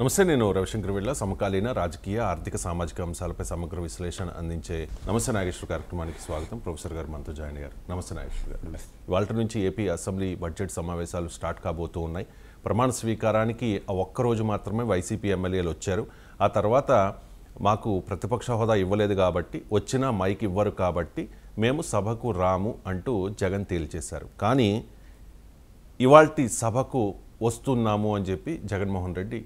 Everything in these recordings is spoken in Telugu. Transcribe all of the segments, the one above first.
నమస్తే, నేను రవిశంకర్ వెళ్ళ సమకాలీన రాజకీయ ఆర్థిక సామాజిక అంశాలపై సమగ్ర విశ్లేషణ అందించే నమస్తే నాగేశ్వర కార్యక్రమానికి స్వాగతం. ప్రొఫెసర్ గారు మనతో జాయిన్ అయ్యారు. నమస్తే నాగేశ్వర గారు. ఇవాళ నుంచి ఏపీ అసెంబ్లీ బడ్జెట్ సమావేశాలు స్టార్ట్ కాబోతూ ఉన్నాయి. ప్రమాణ స్వీకారానికి ఒక్కరోజు మాత్రమే వైసీపీ ఎమ్మెల్యేలు వచ్చారు. ఆ తర్వాత మాకు ప్రతిపక్ష హోదా ఇవ్వలేదు కాబట్టి, వచ్చినా మైక్ ఇవ్వరు కాబట్టి మేము సభకు రాము అంటూ జగన్ తేల్చేశారు. కానీ ఇవాల్టి సభకు వస్తున్నాము అని చెప్పి జగన్మోహన్ రెడ్డి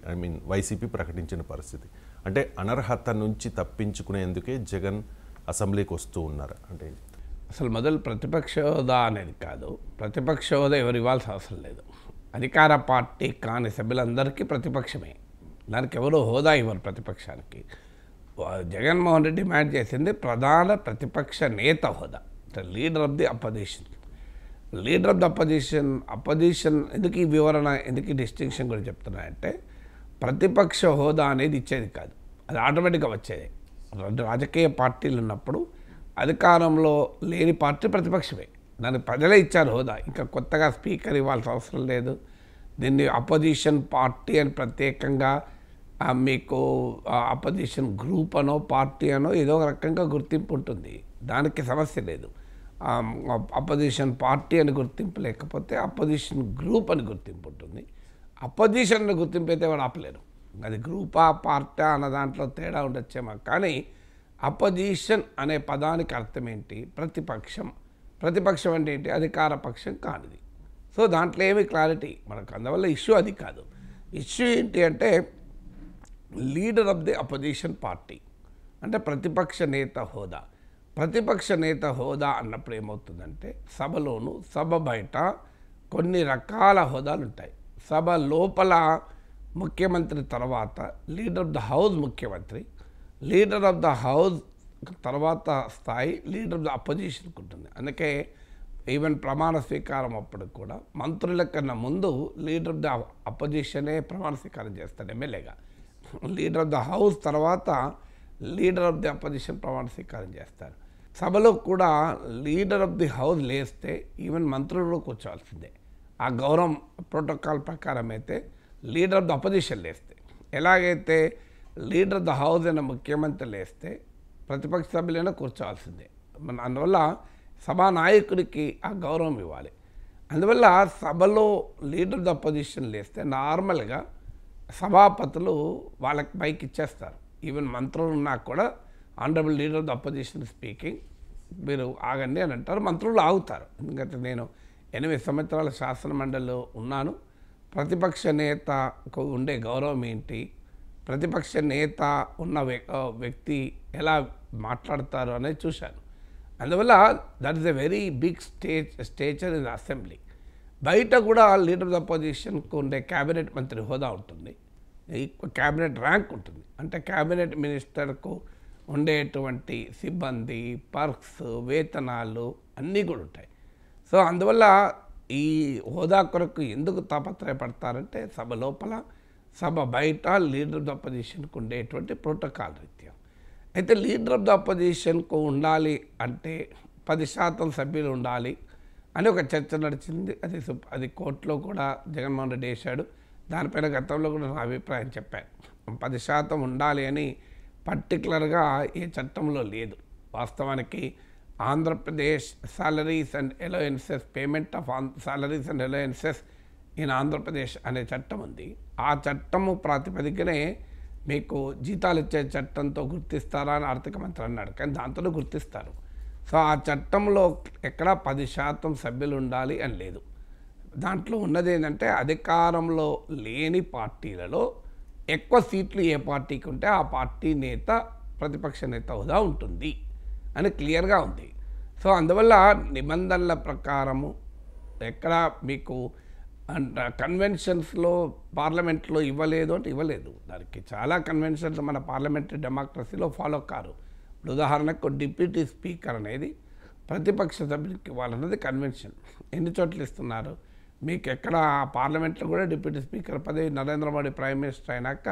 వైసీపీ ప్రకటించిన పరిస్థితి. అంటే అనర్హత నుంచి తప్పించుకునేందుకే జగన్ అసెంబ్లీకి వస్తూ ఉన్నారు. అంటే అసలు మొదలు ప్రతిపక్ష హోదా అనేది కాదు. ప్రతిపక్ష హోదా ఎవరు ఇవ్వాల్సిన అవసరం లేదు. అధికార పార్టీ కాని సభ్యులందరికీ ప్రతిపక్షమే. దానికి ఎవరు హోదా ఇవ్వరు ప్రతిపక్షానికి. జగన్మోహన్ రెడ్డి డిమాండ్ చేసింది ప్రధాన ప్రతిపక్ష నేత హోదా, leader of the opposition. Leader of the opposition ఎందుకు ఈ వివరణ, ఎందుకు ఈ డిస్టింక్షన్ కూడా చెప్తున్నాయంటే, ప్రతిపక్ష హోదా అనేది ఇచ్చేది కాదు, అది ఆటోమేటిక్గా వచ్చేది. రాజకీయ పార్టీలు ఉన్నప్పుడు అధికారంలో లేని పార్టీ ప్రతిపక్షమే. దానికి ప్రజలే ఇచ్చారు హోదా. ఇంకా కొత్తగా స్పీకర్ ఇవ్వాల్సిన అవసరం లేదు. దీన్ని అపోజిషన్ పార్టీ అని ప్రత్యేకంగా మీకు అపోజిషన్ గ్రూప్ అనో పార్టీ అనో ఏదో ఒక రకంగా గుర్తింపు ఉంటుంది. దానికి సమస్య లేదు. అపోజిషన్ పార్టీ అని గుర్తింపు లేకపోతే అపోజిషన్ గ్రూప్ అని గుర్తింపు ఉంటుంది. అపోజిషన్ అని గుర్తింపు అయితే వాడు ఆపలేరు. అది గ్రూపా పార్టీ అన్న దాంట్లో తేడా ఉండొచ్చేమో. కానీ అపోజిషన్ అనే పదానికి అర్థం ఏంటి? ప్రతిపక్షం. ప్రతిపక్షం అంటే ఏంటి? అధికార పక్షం కానిది. సో దాంట్లో ఏమి క్లారిటీ మనకు, అందువల్ల ఇష్యూ అది కాదు. ఇష్యూ ఏంటి అంటే leader of the opposition party అంటే ప్రతిపక్ష నేత హోదా. ప్రతిపక్ష నేత హోదా అన్నప్పుడు ఏమవుతుందంటే, సభలోను సభ బయట కొన్ని రకాల హోదాలు ఉంటాయి. సభ లోపల ముఖ్యమంత్రి తర్వాత లీడర్ ఆఫ్ ద హౌస్ ముఖ్యమంత్రి, లీడర్ ఆఫ్ ద హౌస్ తర్వాత స్థాయి లీడర్ ఆఫ్ ద అపోజిషన్కి ఉంటుంది. అందుకే ఈవెన్ ప్రమాణ స్వీకారం అప్పుడు కూడా మంత్రుల కన్నా ముందు లీడర్ ఆఫ్ ద అపోజిషనే ప్రమాణ స్వీకారం చేస్తాడు ఎమ్మెల్యేగా. లీడర్ ఆఫ్ ద హౌస్ తర్వాత లీడర్ ఆఫ్ ది అపోజిషన్ ప్రమాణ స్వీకారం చేస్తారు. సభలో కూడా లీడర్ ఆఫ్ ది హౌస్ లేస్తే ఈవెన్ మంత్రులు కూర్చోవాల్సిందే. ఆ గౌరవం ప్రోటోకాల్ ప్రకారం అయితే లీడర్ ఆఫ్ ద అపోజిషన్ లేస్తే, ఎలాగైతే లీడర్ ఆఫ్ ద హౌస్ అయిన ముఖ్యమంత్రి లేస్తే ప్రతిపక్ష సభ్యులైనా కూర్చోవాల్సిందే. అందువల్ల సభానాయకుడికి ఆ గౌరవం ఇవ్వాలి. అందువల్ల సభలో లీడర్ ఆఫ్ ద అపోజిషన్ లేస్తే నార్మల్గా సభాపతులు వాళ్ళకి బైక్ ఇచ్చేస్తారు. ఈవెన్ మంత్రులు ఉన్నా కూడా honourable leader of the opposition speaking, మీరు ఆగండి అని అంటారు. మంత్రులు ఆగుతారు. ఎందుకంటే నేను 8 సంవత్సరాల శాసనమండలిలో ఉన్నాను. ప్రతిపక్ష నేతకు ఉండే గౌరవం ఏంటి, ప్రతిపక్ష నేత ఉన్న వ్యక్తి ఎలా మాట్లాడతారు అనేది చూశాను. అందువల్ల that is a very big stature in assembly. బయట కూడా లీడర్ ఆఫ్ ద అపోజిషన్కు ఉండే క్యాబినెట్ మంత్రి హోదా ఉంటుంది, క్యాబినెట్ ర్యాంక్ ఉంటుంది. అంటే క్యాబినెట్ మినిస్టర్కు ఉండేటువంటి సిబ్బంది, పర్క్స్, వేతనాలు అన్నీ కూడా ఉంటాయి. సో అందువల్ల ఈ హోదా కొరకు ఎందుకు తాపత్రయపడతారంటే, సభ లోపల సభ బయట లీడర్ ఆఫ్ ద అపోజిషన్కు ఉండేటువంటి ప్రోటోకాల్ రీత్యా. అయితే లీడర్ ఆఫ్ ద అపోజిషన్కు ఉండాలి అంటే 10% సభ్యులు ఉండాలి అని ఒక చర్చ నడిచింది. అది కోర్టులో కూడా జగన్మోహన్ రెడ్డి వేశాడు. దానిపైన గతంలో కూడా నా అభిప్రాయం చెప్పాను. 10% ఉండాలి అని పర్టికులర్గా ఏ చట్టంలో లేదు. వాస్తవానికి Andhra Pradesh salaries and allowances, payment of salaries and allowances in Andhra Pradesh అనే చట్టం ఉంది. ఆ చట్టము ప్రాతిపదికనే మీకు జీతాలు ఇచ్చే చట్టంతో గుర్తిస్తారా అని ఆర్థిక మంత్రి అన్నాడు. కానీ దాంతోనే గుర్తిస్తారు. సో ఆ చట్టంలో ఎక్కడా 10% సభ్యులు ఉండాలి అని లేదు. దాంట్లో ఉన్నది ఏంటంటే, అధికారంలో లేని పార్టీలలో ఎక్కువ సీట్లు ఏ పార్టీకి ఉంటే ఆ పార్టీ నేత ప్రతిపక్ష నేత హోదా ఉంటుంది అని క్లియర్గా ఉంది. సో అందువల్ల నిబంధనల ప్రకారము ఎక్కడ మీకు కన్వెన్షన్స్లో పార్లమెంట్లో ఇవ్వలేదు అంటే ఇవ్వలేదు. దానికి చాలా కన్వెన్షన్స్ మన పార్లమెంటరీ డెమోక్రసీలో ఫాలో కారు. ఉదాహరణకు డిప్యూటీ స్పీకర్ అనేది ప్రతిపక్ష సభ్యులకి ఇవ్వాలన్నది కన్వెన్షన్. ఎన్ని చోట్ల ఇస్తున్నారు మీకు? ఎక్కడ పార్లమెంట్లో కూడా డిప్యూటీ స్పీకర్ పదవి నరేంద్ర మోడీ ప్రైమ్ మినిస్టర్ అయినాక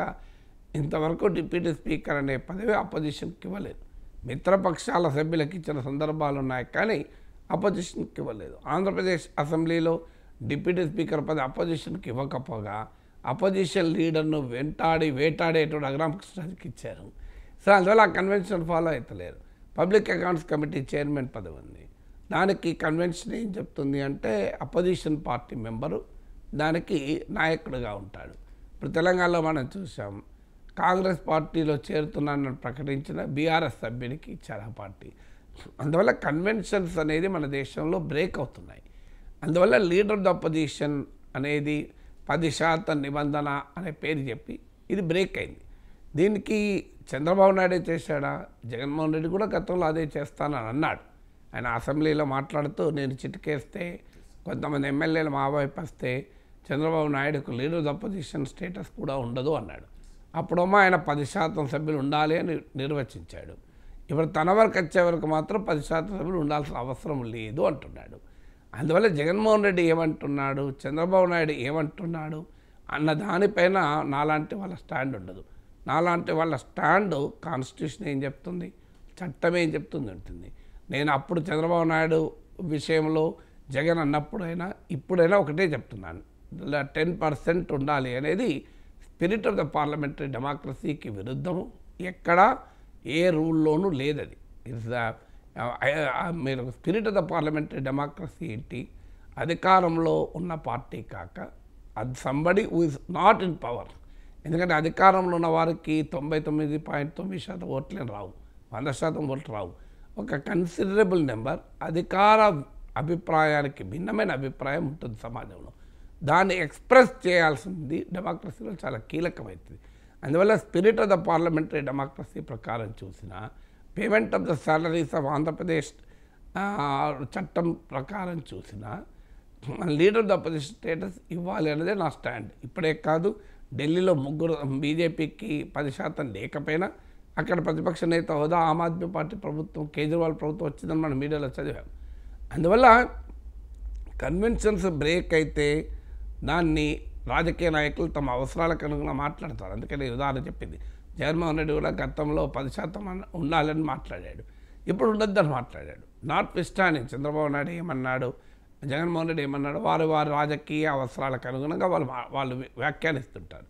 ఇంతవరకు డిప్యూటీ స్పీకర్ అనే పదవి అపోజిషన్కి ఇవ్వలేదు. మిత్రపక్షాల సభ్యులకు ఇచ్చిన సందర్భాలు ఉన్నాయి, కానీ అపోజిషన్కి ఇవ్వలేదు. ఆంధ్రప్రదేశ్ అసెంబ్లీలో డిప్యూటీ స్పీకర్ పదవి అపోజిషన్కి ఇవ్వకపోగా అపోజిషన్ లీడర్ను వేటాడేటువంటి రఘురామకృష్ణరాజుకి ఇచ్చారు. సో అందువల్ల ఆ కన్వెన్షన్ ఫాలో అవుతలేరు. పబ్లిక్ అకౌంట్స్ కమిటీ చైర్మన్ పదవి ఉంది. దానికి కన్వెన్షన్ ఏం చెప్తుంది అంటే అపోజిషన్ పార్టీ మెంబరు దానికి నాయకుడిగా ఉంటాడు. ఇప్పుడు తెలంగాణలో మనం చూసాం, కాంగ్రెస్ పార్టీలో చేరుతున్నానని ప్రకటించిన బీఆర్ఎస్ సభ్యునికి ఇచ్చారు ఆ పార్టీ. అందువల్ల కన్వెన్షన్స్ అనేది మన దేశంలో బ్రేక్ అవుతున్నాయి. అందువల్ల లీడర్ ఆఫ్ ద అపోజిషన్ అనేది 10% నిబంధన అనే పేరు చెప్పి ఇది బ్రేక్ అయింది. దీనికి చంద్రబాబు నాయుడే చేశాడా? జగన్మోహన్ రెడ్డి కూడా గతంలో అదే చేస్తానని అన్నాడు. ఆయన అసెంబ్లీలో మాట్లాడుతూ నేను చిటికేస్తే కొంతమంది ఎమ్మెల్యేలు మా వైపు వస్తే చంద్రబాబు నాయుడుకు leader of the opposition status కూడా ఉండదు అన్నాడు. అప్పుడేమో ఆయన 10% సభ్యులు ఉండాలి అని నిర్వచించాడు. ఇప్పుడు తన వరకు వచ్చే వరకు మాత్రం 10% సభ్యులు ఉండాల్సిన అవసరం లేదు అంటున్నాడు. అందువల్ల జగన్మోహన్ రెడ్డి ఏమంటున్నాడు, చంద్రబాబు నాయుడు ఏమంటున్నాడు అన్న దానిపైన నాలాంటి వాళ్ళ స్టాండ్ ఉండదు. నాలాంటి వాళ్ళ స్టాండ్ కాన్స్టిట్యూషన్ ఏం చెప్తుంది, చట్టం ఏం చెప్తుంది ఉంటుంది. నేను అప్పుడు చంద్రబాబు నాయుడు విషయంలో జగన్ అన్నప్పుడైనా ఇప్పుడైనా ఒకటే చెప్తున్నాను, 10% ఉండాలి అనేది స్పిరిట్ ఆఫ్ ద పార్లమెంటరీ డెమోక్రసీకి విరుద్ధము. ఎక్కడా ఏ రూల్లోనూ లేదది. ఇట్స్ మీరు spirit of the parliamentary democracy ఏంటి? అధికారంలో ఉన్న పార్టీ కాక అది somebody who is not in power. ఎందుకంటే అధికారంలో ఉన్న వారికి 99.9% ఓట్లే రావు, 100% ఓట్లు రావు. ఒక కన్సిడరబుల్ నెంబర్ అధికార అభిప్రాయానికి భిన్నమైన అభిప్రాయం ఉంటుంది సమాజంలో. దాన్ని ఎక్స్ప్రెస్ చేయాల్సింది డెమోక్రసీలో చాలా కీలకమవుతుంది. అందువల్ల spirit of the parliamentary democracy ప్రకారం చూసిన payment of the salaries of Andhra Pradesh చట్టం ప్రకారం చూసిన leader of the opposition status ఇవ్వాలి అనేది నా స్టాండ్. ఇప్పుడే కాదు, ఢిల్లీలో ముగ్గురు బీజేపీకి 10% లేకపోయినా అక్కడ ప్రతిపక్ష నేత హోదా ఆమ్ ఆద్మీ పార్టీ ప్రభుత్వం, కేజ్రీవాల్ ప్రభుత్వం వచ్చిందని మనం మీడియాలో చదివాం. అందువల్ల కన్వెన్షన్స్ బ్రేక్ అయితే దాన్ని రాజకీయ నాయకులు తమ అవసరాలకు అనుగుణంగా మాట్లాడతారు. అందుకని ఉదాహరణ చెప్పింది, జగన్మోహన్ రెడ్డి కూడా గతంలో 10% ఉండాలని మాట్లాడాడు, ఇప్పుడు ఉండొద్దని మాట్లాడాడు. నాట్ విస్టాండింగ్ చంద్రబాబు నాయుడు ఏమన్నాడు, జగన్మోహన్ రెడ్డి ఏమన్నాడు, వారి రాజకీయ అవసరాలకు అనుగుణంగా వాళ్ళు వ్యాఖ్యానిస్తుంటారు.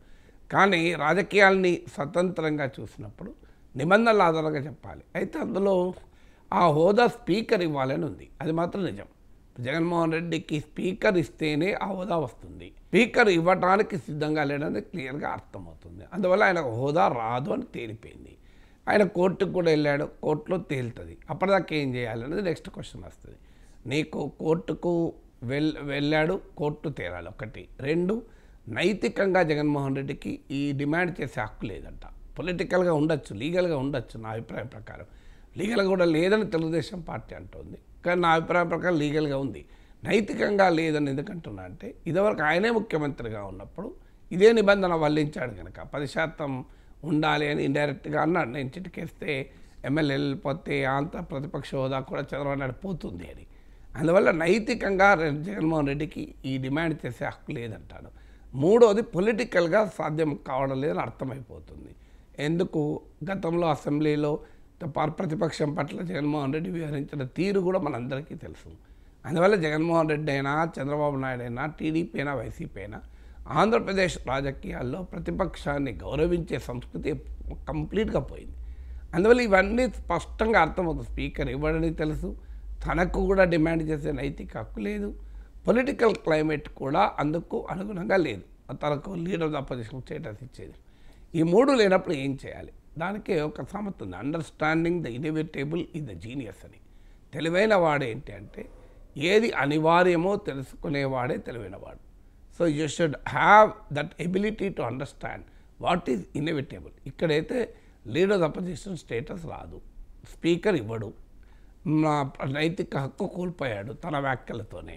కానీ రాజకీయాల్ని స్వతంత్రంగా చూసినప్పుడు నిబంధనల ఆధారంగా చెప్పాలి. అయితే అందులో ఆ హోదా స్పీకర్ ఇవ్వాలని ఉంది, అది మాత్రం నిజం. జగన్మోహన్ రెడ్డికి స్పీకర్ ఇస్తేనే ఆ హోదా వస్తుంది. స్పీకర్ ఇవ్వడానికి సిద్ధంగా లేడని క్లియర్గా అర్థమవుతుంది. అందువల్ల ఆయనకు హోదా రాదు అని తేలిపోయింది. ఆయన కోర్టుకు కూడా వెళ్ళాడు, కోర్టులో తేలుతుంది. అప్పటిదాకా ఏం చేయాలనేది నెక్స్ట్ క్వశ్చన్ వస్తుంది. నీకు కోర్టుకు వెళ్ళాడు, కోర్టు తేలాలి ఒకటి. 2, నైతికంగా జగన్మోహన్ రెడ్డికి ఈ డిమాండ్ చేసే హక్కు లేదంట. పొలిటికల్గా ఉండొచ్చు, లీగల్గా ఉండొచ్చు, నా అభిప్రాయం ప్రకారం. లీగల్గా కూడా లేదని తెలుగుదేశం పార్టీ అంటుంది, కానీ నా అభిప్రాయం ప్రకారం లీగల్గా ఉంది. నైతికంగా లేదని ఎందుకంటున్నా అంటే ఇదివరకు ఆయనే ముఖ్యమంత్రిగా ఉన్నప్పుడు ఇదే నిబంధన వల్లించాడు కనుక 10% ఉండాలి అని ఇండైరెక్ట్గా అన్నాడు. నేను చిటికేస్తే ఎమ్మెల్యే వెళ్ళిపోతే ఆంధ్ర ప్రతిపక్ష హోదా కూడా చంద్రబాబు నాయుడు పోతుంది అని. అందువల్ల నైతికంగా జగన్మోహన్ రెడ్డికి ఈ డిమాండ్ చేసే హక్కు లేదంటాడు. 3వది పొలిటికల్గా సాధ్యం కావడం లేదని అర్థమైపోతుంది. ఎందుకు గతంలో అసెంబ్లీలో ప్రతిపక్షం పట్ల జగన్మోహన్ రెడ్డి వ్యవహరించిన తీరు కూడా మనందరికీ తెలుసు. అందువల్ల జగన్మోహన్ రెడ్డి అయినా, చంద్రబాబు నాయుడు అయినా, టీడీపీ అయినా, వైసీపీ అయినా ఆంధ్రప్రదేశ్ రాజకీయాల్లో ప్రతిపక్షాన్ని గౌరవించే సంస్కృతి కంప్లీట్గా పోయింది. అందువల్ల ఇవన్నీ స్పష్టంగా అర్థమవుతుంది. స్పీకర్ ఇవ్వడని తెలుసు, తనకు కూడా డిమాండ్ చేసే నైతిక హక్కు లేదు, పొలిటికల్ క్లైమేట్ కూడా అందుకు అనుగుణంగా లేదు తనకు leader of the opposition status ఇచ్చేది. ఈ 3 లేనప్పుడు ఏం చేయాలి? దానికి ఒక సామెత ఉంది, understanding the inevitable is the genius అని. తెలివైన వాడు ఏంటి అంటే ఏది అనివార్యమో తెలుసుకునేవాడే తెలివైనవాడు. So you should have that ability to understand what is inevitable. ఇక్కడైతే leader of the opposition status రాదు, స్పీకర్ ఇవ్వడు, నైతిక హక్కు కోల్పోయాడు తన వ్యాఖ్యలతోనే,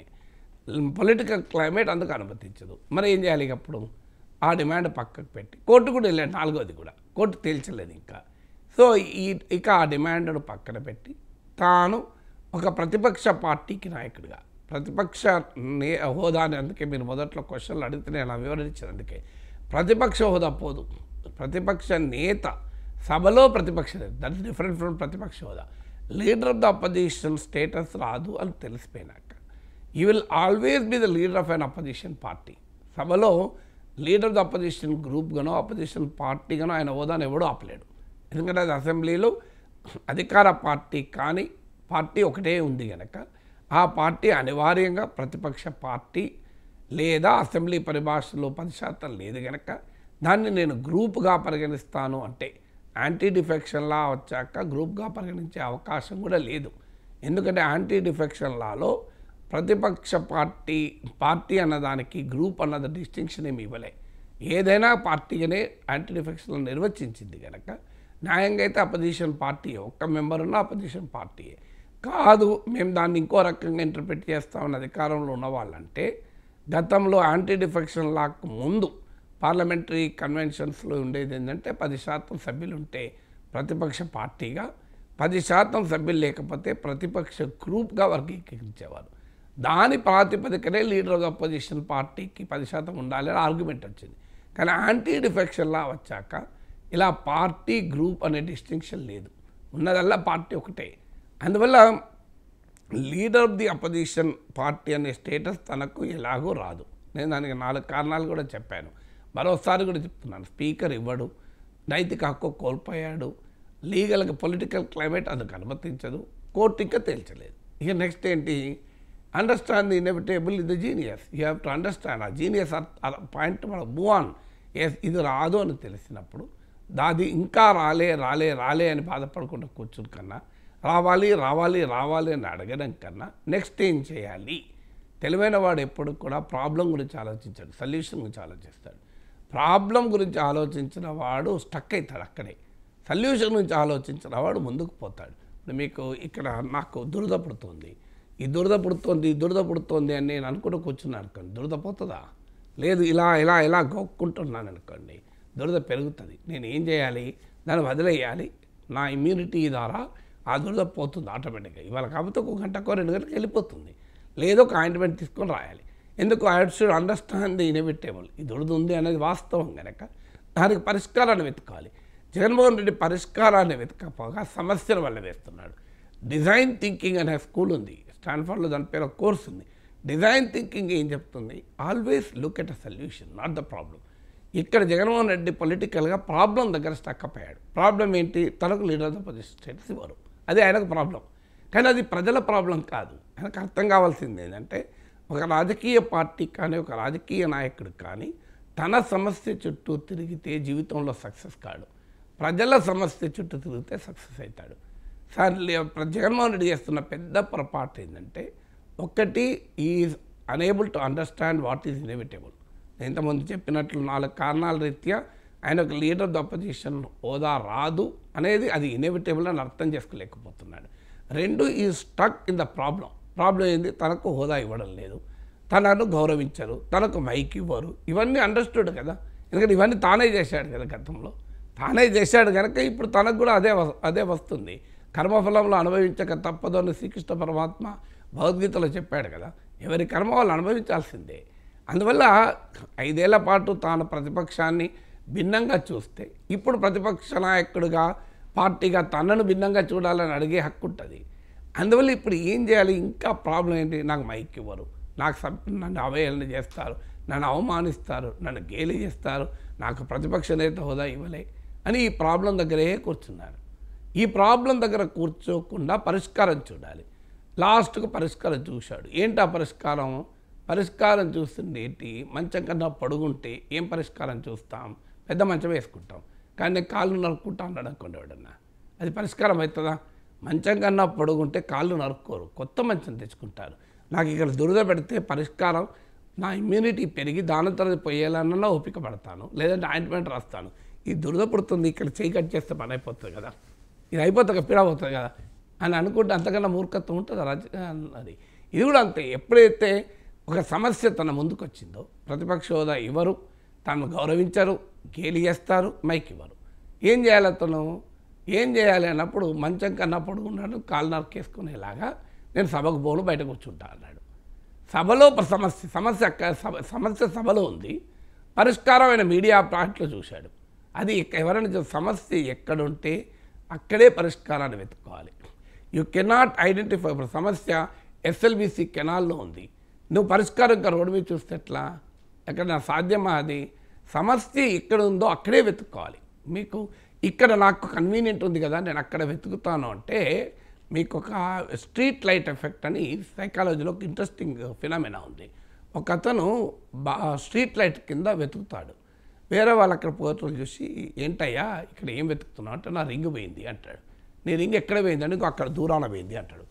పొలిటికల్ క్లైమేట్ అందుకు అనుమతించదు. మరి ఏం చేయాలి? అప్పుడు ఆ డిమాండ్ పక్కకు పెట్టి కోర్టు కూడా వెళ్ళాడు, 4వది కూడా కోర్టు తేల్చలేదు ఇంకా. సో ఇక ఆ డిమాండ్ను పక్కన పెట్టి తాను ఒక ప్రతిపక్ష పార్టీకి నాయకుడిగా ప్రతిపక్ష హోదాని, అందుకే మీరు మొదట్లో క్వశ్చన్లు అడిగితే నేను వివరించాను. అందుకే ప్రతిపక్ష హోదా పోదు, ప్రతిపక్ష నేత సభలో ప్రతిపక్ష నేత, దట్ ఇస్ డిఫరెంట్ ఫ్రమ్ ప్రతిపక్ష హోదా. Leader of the opposition status రాదు అని తెలిసిపోయినాక you will always be the leader of an opposition party. సభలో లీడర్ ఆఫ్ ద అపోజిషన్ గ్రూప్గానో అపోజిషన్ పార్టీగానో ఆయన హోదాను ఎవడో ఆపలేడు. ఎందుకంటే అది అసెంబ్లీలో అధికార పార్టీ కానీ పార్టీ ఒకటే ఉంది కనుక ఆ పార్టీ అనివార్యంగా ప్రతిపక్ష పార్టీ లేదా అసెంబ్లీ పరిభాషలో 10% లేదు కనుక దాన్ని నేను గ్రూప్గా పరిగణిస్తాను అంటే యాంటీ డిఫెక్షన్ లా వచ్చాక గ్రూప్గా పరిగణించే అవకాశం కూడా లేదు. ఎందుకంటే యాంటీ డిఫెక్షన్ లాలో ప్రతిపక్ష పార్టీ అన్నదానికి గ్రూప్ అన్నది డిస్టింక్షన్ ఏమి ఇవ్వలే. ఏదైనా పార్టీగానే యాంటీ డిఫెక్షన్లో నిర్వచించింది కనుక న్యాయంగా అయితే అపోజిషన్ పార్టీ ఒక్క మెంబర్ ఉన్న అపోజిషన్ పార్టీయే కాదు. మేము దాన్ని ఇంకో రకంగా ఇంటర్ప్రిట్ చేస్తామన్న అధికారంలో ఉన్న వాళ్ళంటే గతంలో యాంటీ డిఫెక్షన్ లాకు ముందు పార్లమెంటరీ కన్వెన్షన్స్లో ఉండేది ఏంటంటే 10% సభ్యులు ఉంటే ప్రతిపక్ష పార్టీగా, 10% సభ్యులు లేకపోతే ప్రతిపక్ష గ్రూప్గా వర్గీకరించేవారు. దాని ప్రాతిపదికనే లీడర్ ఆఫ్ అపోజిషన్ పార్టీకి 10% ఉండాలి అని ఆర్గ్యుమెంట్ వచ్చింది. కానీ యాంటీ డిఫెక్షన్ లా వచ్చాక ఇలా పార్టీ గ్రూప్ అనే డిస్టింక్షన్ లేదు, ఉన్నదల్లా పార్టీ ఒకటే. అందువల్ల leader of the opposition party అనే స్టేటస్ తనకు ఎలాగో రాదు. నేను దానికి 4 కారణాలు కూడా చెప్పాను, మరోసారి కూడా చెప్తున్నాను. స్పీకర్ ఇవ్వడు, నైతిక హక్కు కోల్పోయాడు, లీగల్గా పొలిటికల్ క్లైమేట్ అందుకు అనుమతించదు, కోర్టు ఇంకా తేల్చలేదు. ఇక నెక్స్ట్ ఏంటి, understand the inevitable in the genius. You have to understand ఆ జీనియస్ పాయింట్ మనం మూవ్ ఆన్. ఇది రాదు అని తెలిసినప్పుడు దాది ఇంకా రాలే అని బాధపడకుండా కూర్చుని కన్నా రావాలి అని అడగడం కన్నా నెక్స్ట్ ఏం చేయాలి. తెలివైన వాడు ఎప్పుడు కూడా ప్రాబ్లం గురించి ఆలోచించాడు, సొల్యూషన్ గురించి ఆలోచిస్తాడు. ప్రాబ్లం గురించి ఆలోచించిన వాడు స్టక్ అవుతాడు అక్కడే, సొల్యూషన్ గురించి ఆలోచించిన వాడు ముందుకు పోతాడు. ఇప్పుడు మీకు ఇక్కడ నాకు దురద పుడుతోంది అని నేను అనుకుంటూ కూర్చున్నాను అనుకోండి, దురద పోతుందా? లేదు. ఇలా గొక్కుంటున్నాను అనుకోండి, దురద పెరుగుతుంది. నేను ఏం చేయాలి, దాన్ని వదిలేయాలి. నా ఇమ్యూనిటీ ద్వారా ఆ దురద పోతుంది ఆటోమేటిక్గా. ఇవాళ కాకపోతే 1 గంటకో 2 గంటలకు వెళ్ళిపోతుంది. లేదో ఒక ఆయింట్మెంట్ తీసుకొని రాయాలి. ఎందుకు? I should understand the inevitable. ఈ దురద ఉంది అనేది వాస్తవం కనుక దానికి పరిష్కారాన్ని వెతకాలి. జగన్మోహన్ రెడ్డి పరిష్కారాన్ని వెతకపోగా సమస్యల వల్ల వేస్తున్నాడు. డిజైన్ థింకింగ్ అనే స్కూల్ ఉంది, స్టాన్ఫర్డ్లో దాని పేరు కోర్స్ ఉంది. డిజైన్ థింకింగ్ ఏం చెప్తుంది? Always look at a solution, not the problem. ఇక్కడ జగన్మోహన్ రెడ్డి పొలిటికల్గా ప్రాబ్లం దగ్గర స్టక్ అయ్యాడు. ప్రాబ్లం ఏంటి? తనకు leader of the opposition status ఇవ్వరు, అదే ఆయనకు ప్రాబ్లం. కానీ అది ప్రజల ప్రాబ్లం కాదు. ఆయనకు అర్థం కావాల్సింది ఏంటంటే ఒక రాజకీయ పార్టీ కానీ ఒక రాజకీయ నాయకుడు కానీ తన సమస్య చుట్టూ తిరిగితే జీవితంలో సక్సెస్ కాడు, ప్రజల సమస్య చుట్టూ తిరిగితే సక్సెస్ అవుతాడు. సార్ జగన్మోహన్ రెడ్డి చేస్తున్న పెద్ద పొరపాటు ఏంటంటే ఒకటి, is unable to understand what is inevitable. ఇంతకుముందు చెప్పినట్లు 4 కారణాల రీత్యా ఆయన ఒక లీడర్ ఆఫ్ ద అపోజిషన్ హోదా రాదు అనేది అది ఇన్ఎవిటబుల్ అని అర్థం చేసుకోలేకపోతున్నాడు. 2, ఈ stuck in the problem. Problem ఏంది? తనకు హోదా ఇవ్వడం లేదు, తనను గౌరవించరు, తనకు మైక్ ఇవ్వరు. ఇవన్నీ అండర్స్టూడ్ కదా, ఎందుకంటే ఇవన్నీ తానే చేశాడు కదా, గతంలో తానే చేశాడు కనుక ఇప్పుడు తనకు కూడా అదే వస్తుంది. కర్మఫలంలో అనుభవించక తప్పదు అని శ్రీకృష్ణ పరమాత్మ భగవద్గీతలో చెప్పాడు కదా, ఎవరి కర్మ వాళ్ళు అనుభవించాల్సిందే. అందువల్ల 5 ఏళ్ల పాటు తాను ప్రతిపక్షాన్ని భిన్నంగా చూస్తే ఇప్పుడు ప్రతిపక్ష నాయకుడిగా పార్టీగా తనను భిన్నంగా చూడాలని అడిగే హక్కు ఉంటుంది. అందువల్ల ఇప్పుడు ఏం చేయాలి? ఇంకా ప్రాబ్లం ఏంటి? నాకు మైక్ ఇవ్వరు, నన్ను అవహేళన చేస్తారు, నన్ను అవమానిస్తారు, నన్ను గేలి చేస్తారు, నాకు ప్రతిపక్ష నేత హోదా ఇవ్వలే అని ఈ ప్రాబ్లం దగ్గరే కూర్చున్నారు. ఈ ప్రాబ్లం దగ్గర కూర్చోకుండా పరిష్కారం చూడాలి. లాస్ట్కు పరిష్కారం చూశాడు. ఏంటి ఆ పరిష్కారం చూస్తుంది ఏంటి? మంచం కన్నా పొడుగుంటే ఏం పరిష్కారం చూస్తాం? పెద్ద మంచం వేసుకుంటాం. కానీ నేను కాళ్ళు నరుక్కుంటా అన్నాడు అనుకోండి ఎవడన్నా, అది పరిష్కారం అవుతుందా? మంచం కన్నా పొడుగుంటే కాళ్ళు నరుక్కోరు, కొత్త మంచం తెచ్చుకుంటారు. నాకు ఇక్కడ దురద పెడితే పరిష్కారం, నా ఇమ్యూనిటీ పెరిగి దాని తర్వాత పోయేలానన్నా ఓపిక పడతాను, లేదంటే ఆయింట్మెంట్ రాస్తాను. ఈ దురద పుడుతుంది, ఇక్కడ చేయి కట్ చేస్తే పని అయిపోతుంది కదా, ఇది అయిపోతుంది పీడ అవుతుంది కదా అని అనుకుంటే అంతకన్నా మూర్ఖత్వం ఉంటుంది అది. ఇది కూడా అంతే. ఎప్పుడైతే ఒక సమస్య తన ముందుకు వచ్చిందో ప్రతిపక్ష హోదా ఇవ్వరు, తను గౌరవించరు, గేలి చేస్తారు, మైక్ ఇవ్వరు. ఏం చేయాలి అతను? ఏం చేయాలి అన్నప్పుడు మంచం కన్నా పొడుగున్నాడు, కాలు నరికేసుకునేలాగా నేను సభకు పోను, బయట కూర్చుంటా అన్నాడు. సభలో సమస్య సభలో ఉంది, పరిష్కారమైన మీడియా ప్లాట్లో చూశాడు. అది ఎవరైనా సమస్య ఎక్కడుంటే అక్కడే పరిష్కారాన్ని వెతుక్కోవాలి. You cannot identify. ఇప్పుడు సమస్య ఎస్ఎల్బిసి కెనాల్లో ఉంది, నువ్వు పరిష్కారం ఇంకా రోడ్డు మీద చూస్తే ఎట్లా? ఎక్కడ సాధ్యమా? అది సమస్య ఎక్కడ ఉందో అక్కడే వెతుక్కోవాలి. మీకు ఇక్కడ నాకు కన్వీనియంట్ ఉంది కదా నేను అక్కడ వెతుకుతాను అంటే మీకు ఒక స్ట్రీట్ లైట్ ఎఫెక్ట్ అని సైకాలజీలో ఒక ఇంట్రెస్టింగ్ ఫినామినా ఉంది. ఒక అతను స్ట్రీట్ లైట్ కింద వెతుకుతాడు. వేరే వాళ్ళు అక్కడ పోతులు చూసి ఏంటయ్యా ఇక్కడ ఏం వెతుకుతున్నావు అంటే నా రింగ్ పోయింది అంటాడు. నీ రింగ్ ఎక్కడ పోయింది అంటే అక్కడ దూరాన పోయింది అంటాడు.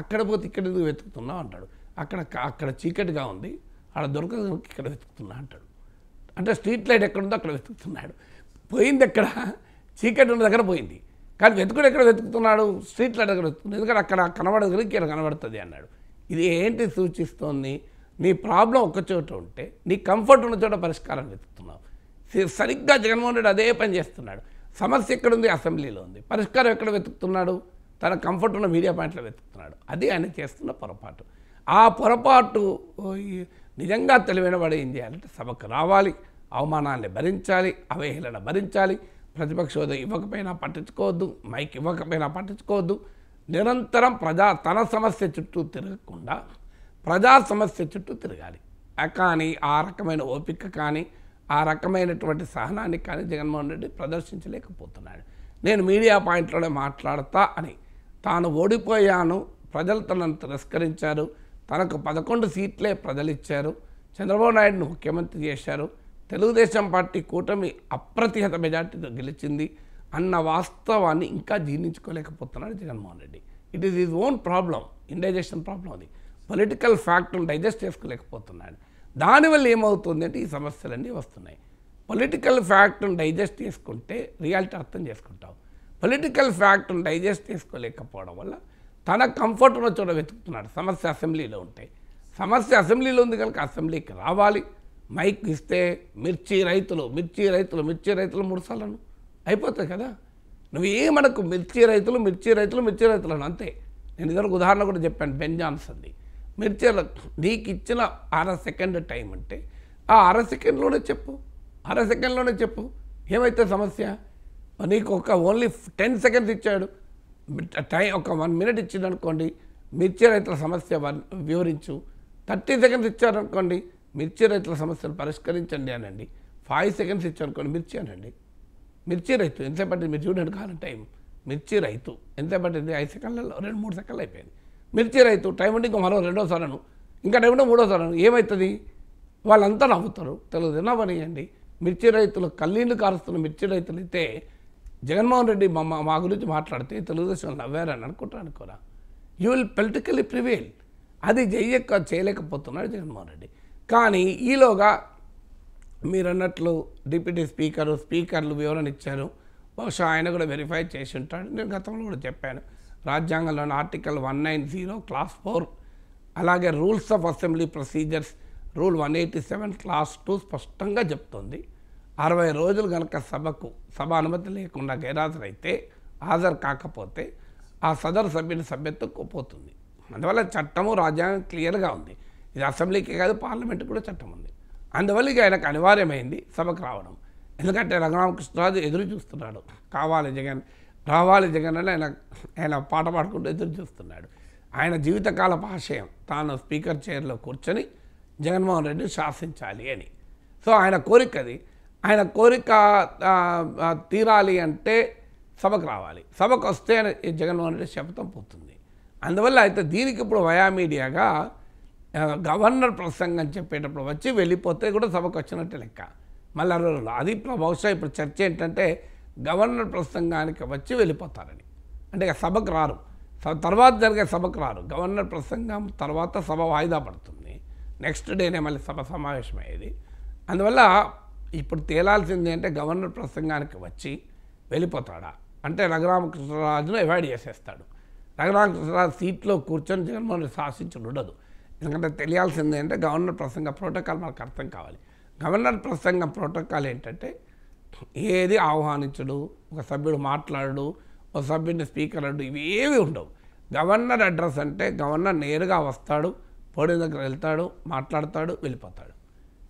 అక్కడ పోతే ఇక్కడ ఎందుకు వెతుకుతున్నావు అంటాడు. అక్కడ చీకటిగా ఉంది అక్కడ దొరకదు ఇక్కడ వెతుకుతున్నా అంటాడు. అంటే స్ట్రీట్ లైట్ ఎక్కడుందో అక్కడ వెతుకుతున్నాడు. పోయింది ఎక్కడ చీకటి ఉన్న దగ్గర పోయింది కానీ వెతుకుడు ఎక్కడ వెతుకుతున్నాడు స్ట్రీట్ లైట్ దగ్గర వెతుకుతున్నాడు. ఎందుకంటే అక్కడ కనబడదు కదా ఇక్కడ కనబడుతుంది అన్నాడు. ఇది ఏంటి సూచిస్తోంది? నీ ప్రాబ్లం ఒక చోట ఉంటే నీ కంఫర్ట్ ఉన్న చోట పరిష్కారం వెతుకుతున్నావు. సరిగ్గా జగన్మోహన్ రెడ్డి అదే పని చేస్తున్నాడు. సమస్య ఎక్కడుంది? అసెంబ్లీలో ఉంది. పరిష్కారం ఎక్కడ వెతుకుతున్నాడు? తన కంఫర్ట్ ఉన్న మీడియా పాయింట్లో వెతుకుతున్నాడు. అది ఆయన చేస్తున్న పొరపాటు. ఆ పొరపాటు నిజంగా తెలివైన వాడు ఏం చేయాలంటే సభకు రావాలి, అవమానాన్ని భరించాలి, అవహేళన భరించాలి, ప్రతిపక్ష హోదా ఇవ్వకపోయినా పట్టించుకోవద్దు, మైక్ ఇవ్వకపోయినా పట్టించుకోవద్దు, నిరంతరం తన సమస్య చుట్టూ తిరగకుండా ప్రజా సమస్య చుట్టూ తిరగాలి. కానీ ఆ రకమైన ఓపిక కానీ ఆ రకమైనటువంటి సహనాన్ని కానీ జగన్మోహన్ రెడ్డి ప్రదర్శించలేకపోతున్నాడు. నేను మీడియా పాయింట్లోనే మాట్లాడతా అని తాను ఓడిపోయాను, ప్రజలు తనను తిరస్కరించారు, తనకు 11 సీట్లే ప్రజలు ఇచ్చారు, చంద్రబాబు నాయుడును ముఖ్యమంత్రి చేశారు, తెలుగుదేశం పార్టీ కూటమి అప్రతిహత మెజార్టీతో గెలిచింది అన్న వాస్తవాన్ని ఇంకా జీర్ణించుకోలేకపోతున్నాడు Jaganmohan Reddy. It is his own problem, indigestion problem. అది పొలిటికల్ ఫ్యాక్ట్ను డైజెస్ట్ చేసుకోలేకపోతున్నాడు. దానివల్ల ఏమవుతుంది అంటే ఈ సమస్యలన్నీ వస్తున్నాయి. పొలిటికల్ ఫ్యాక్ట్ను డైజెస్ట్ చేసుకుంటే రియాలిటీ అర్థం చేసుకుంటాం. పొలిటికల్ ఫ్యాక్ట్ను డైజెస్ట్ చేసుకోలేకపోవడం వల్ల తన కంఫర్ట్ ఉన్న చోట వెతుకుతున్నాడు. సమస్య అసెంబ్లీలో ఉంటే సమస్య అసెంబ్లీలో ఉంది కనుక అసెంబ్లీకి రావాలి, మైక్ ఇస్తే మిర్చి రైతులు 3 సార్లు అయిపోతాయి కదా. నువ్వు ఏమనకు మిర్చి రైతులు అంతే. నేను ఇద్దరు ఉదాహరణ కూడా చెప్పాను, బెన్ జాన్సన్ది. మిర్చిలో నీకు ఇచ్చిన 1/2 సెకండ్ టైం అంటే ఆ 1/2 సెకండ్లోనే చెప్పు ఏమైతే సమస్య. నీకు ఓన్లీ 10 సెకండ్స్ ఇచ్చాడు టైం, ఒక 1 మినిట్ ఇచ్చిండు అనుకోండి, మిర్చి రైతుల సమస్య వివరించు. 30 సెకండ్స్ ఇచ్చారనుకోండి, మిర్చి రైతుల సమస్యలు పరిష్కరించండి అనండి. 5 సెకండ్స్ ఇచ్చారనుకోండి, మిర్చి అనండి. మిర్చి రైతు ఎంతసేపు పట్టింది మీరు చూడండి, కాలం టైం. మిర్చి రైతు ఎంతసేపు పట్టింది? 5 సెకండ్లలో 2-3 సెకండ్లు అయిపోయింది. మిర్చి రైతు టైం ఉంటే ఇంకో మరో 2వ సారను, ఇంకా టైం ఉంటే 3వ సారను. ఏమవుతుంది? వాళ్ళంతా నవ్వుతారు. తెలుగు నవ్వనియండి. మిర్చి రైతులు కళ్ళీళ్ళు కారుస్తున్న మిర్చి రైతులు అయితే జగన్మోహన్ రెడ్డి మా గురించి మాట్లాడితే తెలుగుదేశం నవ్వారని అనుకోరా? You will politically prevail. అది చేయలేకపోతున్నాడు జగన్మోహన్ రెడ్డి. కానీ ఈలోగా మీరు అన్నట్లు డిప్యూటీ స్పీకర్లు వివరణ ఇచ్చారు. బహుశా ఆయన కూడా వెరిఫై చేసి ఉంటాడు. నేను గతంలో కూడా చెప్పాను, రాజ్యాంగంలోని ఆర్టికల్ 190 క్లాస్ 4, అలాగే rules of assembly procedures rule 187 class 2 స్పష్టంగా చెప్తోంది. 60 రోజులు కనుక సభ అనుమతి లేకుండా గైరాజరైతే, హాజరు కాకపోతే ఆ సదరు సభ్యుని సభ్యత్వం పోతుంది. అందువల్ల చట్టము రాజ్యాంగం క్లియర్గా ఉంది. ఇది అసెంబ్లీకి కాదు, పార్లమెంట్కి కూడా చట్టం ఉంది. అందువల్ల ఇక ఆయనకు అనివార్యమైంది సభకు రావడం. ఎందుకంటే రఘురామకృష్ణరాజు ఎదురు చూస్తున్నాడు, రావాలి జగన్ అని ఆయన పాట పాడుకుంటూ ఎదురు చూస్తున్నాడు. ఆయన జీవితకాల ఆశయం తాను స్పీకర్ చైర్లో కూర్చొని జగన్మోహన్ రెడ్డిని శాసించాలి అని. సో ఆయన కోరికది. ఆయన కోరిక తీరాలి అంటే సభకు రావాలి. సభకు వస్తే జగన్మోహన్ రెడ్డి శపథం పోతుంది. అందువల్ల అయితే దీనికి ఇప్పుడు వయా మీడియాగా గవర్నర్ ప్రసంగం చెప్పేటప్పుడు వచ్చి వెళ్ళిపోతే కూడా సభకు వచ్చినట్టే లెక్క. మళ్ళీ అది బహుశా ఇప్పుడు చర్చ ఏంటంటే గవర్నర్ ప్రసంగానికి వచ్చి వెళ్ళిపోతారని. అంటే సభకు రారు, తర్వాత జరిగే సభకు రారు. గవర్నర్ ప్రసంగం తర్వాత సభ వాయిదా పడుతుంది. నెక్స్ట్ డేనే మళ్ళీ సభ సమావేశమయ్యేది. అందువల్ల ఇప్పుడు తేలాల్సింది అంటే గవర్నర్ ప్రసంగానికి వచ్చి వెళ్ళిపోతాడా అంటే రఘురామకృష్ణరాజును అవాయిడ్ చేసేస్తాడు. రఘురామకృష్ణరాజు సీట్లో కూర్చొని జగన్మోహన్ రెడ్డి శాసించుడు ఉండదు. ఎందుకంటే తెలియాల్సింది అంటే గవర్నర్ ప్రసంగ ప్రోటోకాల్ మనకు అర్థం కావాలి. గవర్నర్ ప్రసంగం ప్రోటోకాల్ ఏంటంటే ఏది ఆహ్వానించడు, ఒక సభ్యుడు మాట్లాడు, ఒక సభ్యుడిని స్పీకర్ అడ్డు, ఇవి ఏవి ఉండవు. గవర్నర్ అడ్రస్ అంటే గవర్నర్ నేరుగా వస్తాడు, పోడియం దగ్గర వెళ్తాడు, మాట్లాడతాడు, వెళ్ళిపోతాడు.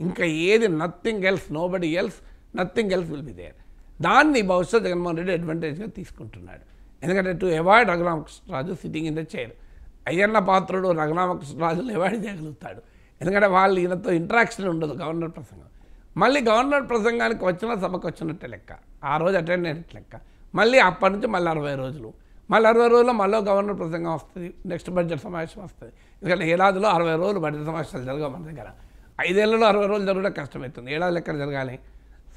ఇంకా ఏది nothing else, nobody else, nothing else will be there. దాన్ని బహుశా జగన్మోహన్ రెడ్డి అడ్వాంటేజ్గా తీసుకుంటున్నాడు. ఎందుకంటే to avoid Raghuramakrishnaraju sitting in the chair. Ayyanna Patrudu రఘురామకృష్ణరాజును అవాయిడ్ చేయగలుగుతాడు. ఎందుకంటే వాళ్ళు ఈయనతో ఇంటరాక్షన్ ఉండదు గవర్నర్ ప్రసంగం. మళ్ళీ గవర్నర్ ప్రసంగానికి వచ్చిన సభకు వచ్చినట్టే లెక్క, ఆ రోజు అటెండ్ అయినట్టు లెక్క. మళ్ళీ అప్పటి నుంచి మళ్ళీ 60 రోజులు, మళ్ళీ 60 రోజుల్లో మళ్ళీ గవర్నర్ ప్రసంగం వస్తుంది, నెక్స్ట్ బడ్జెట్ సమావేశం వస్తుంది. ఎందుకంటే ఏడాదిలో 60 రోజులు బడ్జెట్ సమావేశాలు జరగవు మన దగ్గర. 5 ఏళ్లలో 60 రోజులు జరగడం కష్టమవుతుంది, ఏడాది లెక్కన జరగాలి.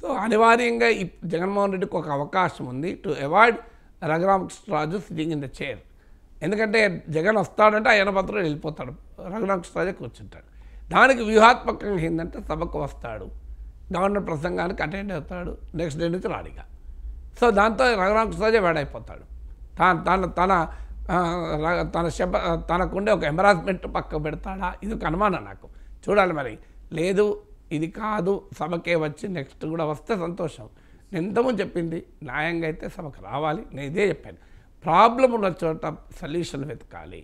సో అనివార్యంగా ఈ జగన్మోహన్ రెడ్డికి ఒక అవకాశం ఉంది to avoid Raghuramakrishnaraju sitting in the chair. ఎందుకంటే జగన్ వస్తాడంటే ఆయన పత్రం వెళ్ళిపోతాడు, రఘురామకృష్ణరాజే కూర్చుంటాడు. దానికి వ్యూహాత్మకంగా ఏంటంటే సభకు వస్తాడు, గవర్నర్ ప్రసంగానికి అటెండ్ అవుతాడు, నెక్స్ట్ డే నుంచి రాడిగా. సో దాంతో రఘురామకృష్ణరాజే వేడైపోతాడు. తనకుండే ఒక ఎంబరాస్మెంట్ పక్క పెడతాడా, ఇది ఒక అనుమానం నాకు. చూడాలి మరి. లేదు ఇది కాదు, సభకే వచ్చి నెక్స్ట్ కూడా వస్తే సంతోషం. నేను ఇంతకుముందు చెప్పింది న్యాయంగా అయితే సభకు రావాలి, నేను ఇదే చెప్పాను. ప్రాబ్లం ఉన్న చోట సొల్యూషన్ వెతకాలి,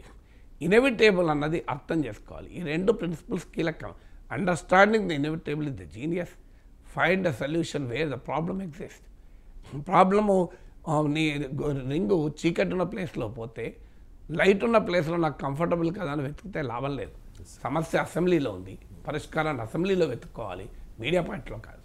ఇన్ఎవిటేబుల్ అన్నది అర్థం చేసుకోవాలి. ఈ 2 ప్రిన్సిపల్స్ కీలకం. Understanding the inevitable is the genius, find the solution where the problem exist. Problem నీ రింగు చీకటి ఉన్న ప్లేస్లో పోతే లైట్ ఉన్న ప్లేస్లో నాకు కంఫర్టబుల్ కదా అని వెతికితే లాభం లేదు. సమస్య అసెంబ్లీలో ఉంది, పరిష్కారాన్ని అసెంబ్లీలో వెతుక్కోవాలి, మీడియా పాయింట్లో కాదు.